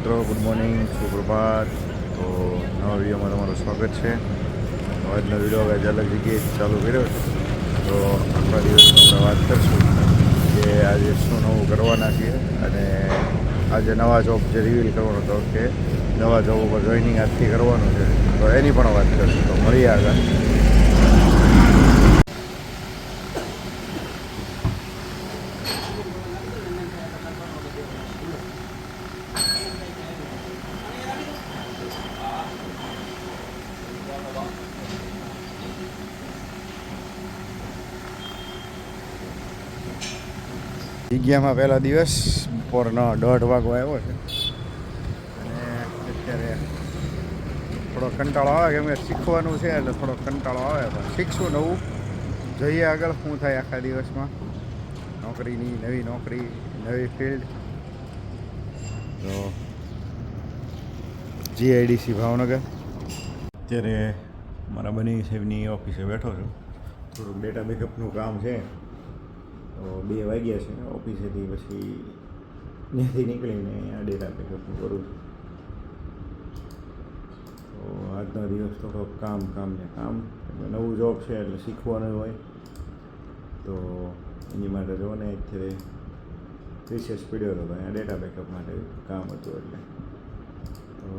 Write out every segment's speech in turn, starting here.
મિત્રો, good morning, સુપ્રભાત. તો નવા વિડીયોમાં તમારું સ્વાગત છે. આજનો વિડીયો આજે અલગ જગ્યાએથી ચાલુ કર્યો છે. તો આખા દિવસમાં આપણે વાત કરીશું કે આજે શું નવું કરવાના છીએ અને આજે નવા જોબ જે રિવીલ કરવાનો હતો કે નવા જોબ ઉપર જોઈનિંગ આજથી કરવાનું છે, તો એની પણ વાત કરીશું. તો મળીએ આગળ. જગ્યામાં પહેલા દિવસ બપોરનો 1:30 વાગવા આવ્યો છે અને અત્યારે થોડો કંટાળો આવે, કેમ કે શીખવાનું છે એટલે થોડો કંટાળો આવે, પણ શીખશું નવું. જોઈએ આગળ શું થાય આખા દિવસમાં. નોકરીની નવી નોકરી, નવી ફિલ્ડ. તો જીઆઈડીસી ભાવનગર. અત્યારે મારા બની સાહેબની ઓફિસે બેઠો છું. થોડુંક ડેટા બેકઅપનું કામ છે. તો 2 વાગ્યા છે ઓફિસેથી, પછી ત્યાંથી નીકળીને આ ડેટા બેકઅપનું કરું છું. તો આજનો દિવસ થોડો કામ ને કામ. નવું જોબ છે એટલે શીખવાનું હોય, તો એની માટે જો ને અત્યારે રિસર્ચ પીડ્યો હતો, અહીંયા ડેટા બેકઅપ માટે કામ હતું એટલે તો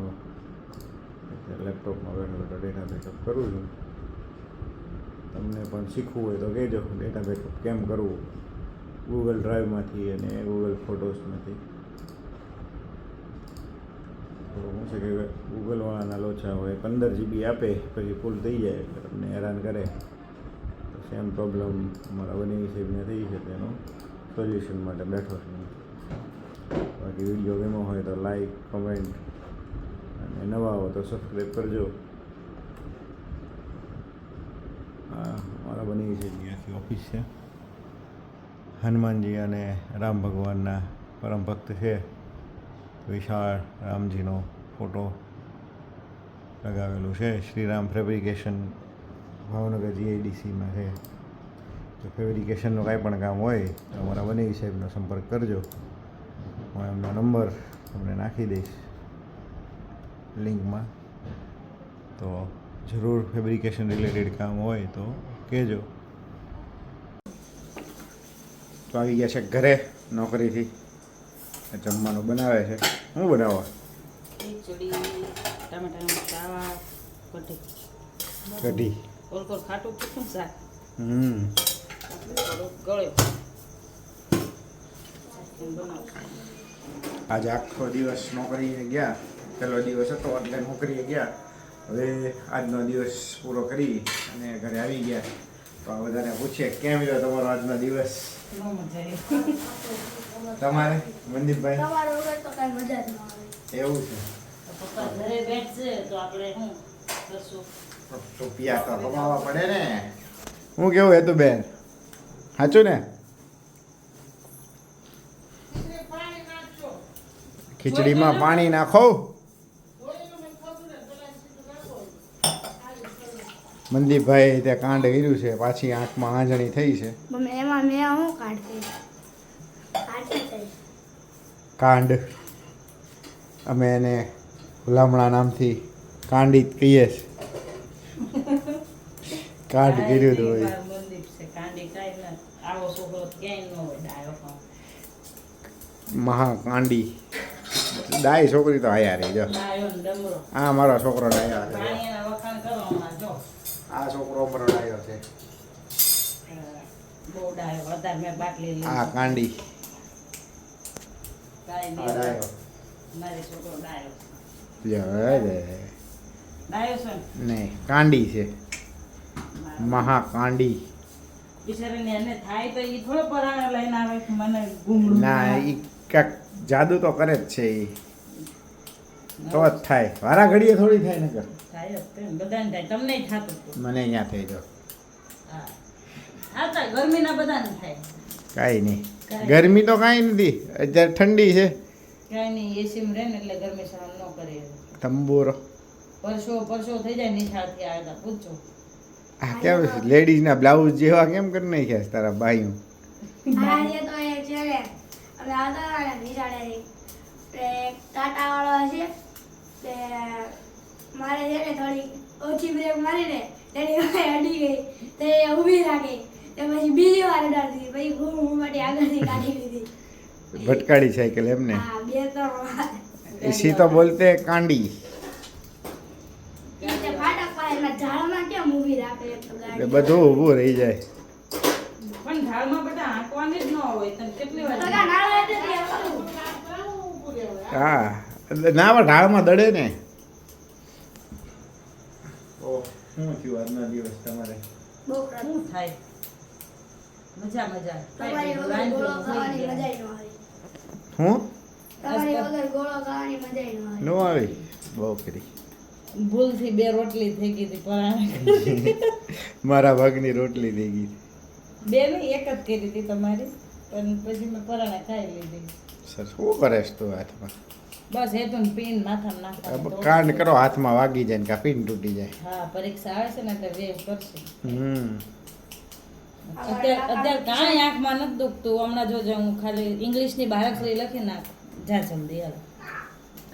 અત્યારે લેપટોપમાં બેઠો ડેટા બેકઅપ કરું છું. તમને પણ શીખવું હોય તો કહેજો ડેટા બેકઅપ કેમ કરવું, ગૂગલ ડ્રાઈવમાંથી અને ગૂગલ ફોટોસમાંથી. તો શું છે કે ગૂગલવાળાના લોચા હોય, 15 GB આપે પછી ફૂલ થઈ જાય એટલે તમને હેરાન કરે. તો સેમ પ્રોબ્લેમ અમારા બની સાહેબને થઈ છે, તેનું સોલ્યુશન માટે બેઠો છું. બાકી વિડીયો ગમ્યો હોય તો લાઈક, કમેન્ટ અને નવા હો તો સબસ્ક્રાઈબ કરજો. હા, મારા બની સાહેબની આખી ઓફિસ છે. હનુમાનજી અને રામ ભગવાનના પરમ ભક્ત છે. વિશાળ રામજીનો ફોટો લગાવેલું છે. શ્રીરામ ફેબ્રિકેશન ભાવનગર જીઆઈડીસીમાં છે. તો ફેબ્રિકેશનનું કાંઈ પણ કામ હોય તો અમારા બની સાહેબનો સંપર્ક કરજો. હું એમનો નંબર તમને નાખી દઈશ લિંકમાં. તો જરૂર ફેબ્રિકેશન રિલેટેડ કામ હોય તો કહેજો. તો આવી ગયા છે ઘરે નોકરીથી. જમવાનું બનાવે છે. શું બનાવવા? ખીચડી, ટમેટાનું શાક, કઢી. કોલકોલ ખાટું કેટલું શાક. થોડુંક ગળ્યો આજે આખો દિવસ નોકરીએ ગયા. પહેલો દિવસ હતો એટલે નોકરીએ ગયા. હવે આજનો દિવસ પૂરો કરી અને ઘરે આવી ગયા. તો આ બધાને પૂછીએ કેમ રહ્યો તમારો આજનો દિવસ. તમારે મનદીપભાઈ? તમારો વગર તો કઈ મજા જ ન આવે. એવું છે? પપ્પા ઘરે બેઠશે તો આપણે શું કરશું? રૂપિયા તો કમાવા પડે ને. હું કેવું હતું બેન? સાચું ને? ખીચડીમાં પાણી નાખો. મનદીપભાઈ ત્યાં કાંડ કર્યું છે, પાછી આંખમાં આંજણી થઈ છે. એમાં મેં શું કાઢતી કાંડ. અમે એને ભલામણા નામથી કાંડિત કહીએ છીએ. કાંડ કર્યું હતું હોય. મંદિર છે કાંડી કાંઈ ના. આવો છોકરો ક્યાંય ન હોય ડાયો. મહાકાંડી ડાય છોકરી તો આયા રહી જો. ડાયો ને ડમરો. આ મારો છોકરો ડાયો છે. પાણીના વખાણ કરો હમણાં જો. આ છોકરો અમારો ડાયો છે. બહુ ડાયો. વધારે મેં બાટલી લીધી. આ કાંડી. કાંઈ આ નહીં. ડાયો. મારી છોકરો ડાયો. લ્યો, ડાયો છે ને? નહીં, કાંડી છે. મહાકાંડી. બિચારાને એને થાય તો એ થોડો પરાણે લઈને આવે કે મને ગુમડું ના, એ કાંક જાદુ તો કરે જ છે. એ તો જ થાય. વારા ઘડીએ થોડી થાય ને કર. થાય જ તે ને. બધાને થાય. તમને થતું હતું. મને અહીંયા થઈ જાવ. હા હા તો ગરમીના બધાને થાય. કાંઈ નહીં. ગરમી તો કાંઈ નથી, અત્યારે ઠંડી છે. કાંઈ નહીં, એસીમાં રહે ને એટલે ગરમી સહન ન કરે. તંબુરો. પરસો થઈ જાય નિશાળથી આવ્યા પૂછો. આ કેમ લેડીઝના બ્લાઉઝ જેવા કેમ કરી નાખ્યા છે તારા બાયું? આ તો એ છે હવે આવતા નિશાળે એક ટાટા વાળો છે તે મારે છે ને થોડી ઓછી બ્રેક મારીને તેની વાય અડી ગઈ તે ઊભી રાખી તે પછી બીજી વાર અડાડી પછી હું માટે આગળથી કાઢી લીધી ભટકાડી સાયકલ એમને હા 2-3 વાર इसी तो बोलते हैं कांडी તે ફાટક પાસેના ઝાડમાં કેમ ઊભી રાખે એક તો એટલે ગાડી બધું ઊભું રહી જાય પણ ઢાળમાં બધા આંકવાની જ ન હોય તને કેટલી વાર લગા નાળા એટલે ત્યાં કરું. હા ના પણ ઢાળમાં દડે ને શું થયું આજના દિવસ તમારે બહુ ખરાબ. શું થાય મજા મજા તમારી વગર ગોળો ખાવાની મજા ય ન આવે હું તમારી વગર ગોળો ખાવાની મજા ય ન આવે નો આવી બહુ કરી ભૂલથી 2 રોટલી થઈ ગઈ હતી પરાણે મારા ભાગની રોટલી થઈ ગઈ 2 નહીં 1 જ કરી હતી તમારી પણ પછી મેં પરાણે ખાઈ લીધી સર શું કરેશ તું હાથમાં બસ એ તો પીન માથામાં નાખવાનું કાંડ કરો હાથમાં વાગી જાય ને કાં પીન તૂટી જાય હા પરીક્ષા આવે છે ને તો વેવ કરશે હમ અત્યારે કાંઈ આંખમાં નથી દુખતું હમણાં જોજો હું ખાલી ઇંગ્લિશની બારાક્ષરી લખી નાખ જા જલ્દી હાલ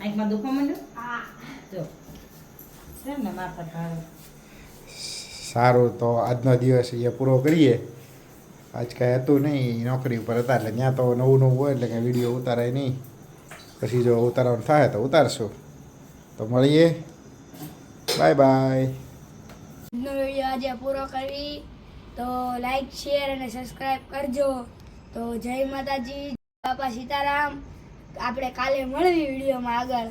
આંખમાં દુખવા માંડ્યું હા જો છે ને માથા ભારે સારું તો આજનો દિવસ એ પૂરો કરીએ આજ કાંઈ હતું નહીં નોકરી ઉપર હતા એટલે ત્યાં તો નવું નવું હોય એટલે કાંઈ વિડીયો ઉતારાય નહીં પછી જો ઉતારવાનું થાય તો ઉતારશું તો મળીએ બાય બાય આજનો વિડીયો આજે પૂરો કરી તો લાઈક શેર અને સબસ્ક્રાઇબ કરજો તો જય માતાજી બાપા સીતારામ આપણે કાલે મળવી વિડીયોમાં આગળ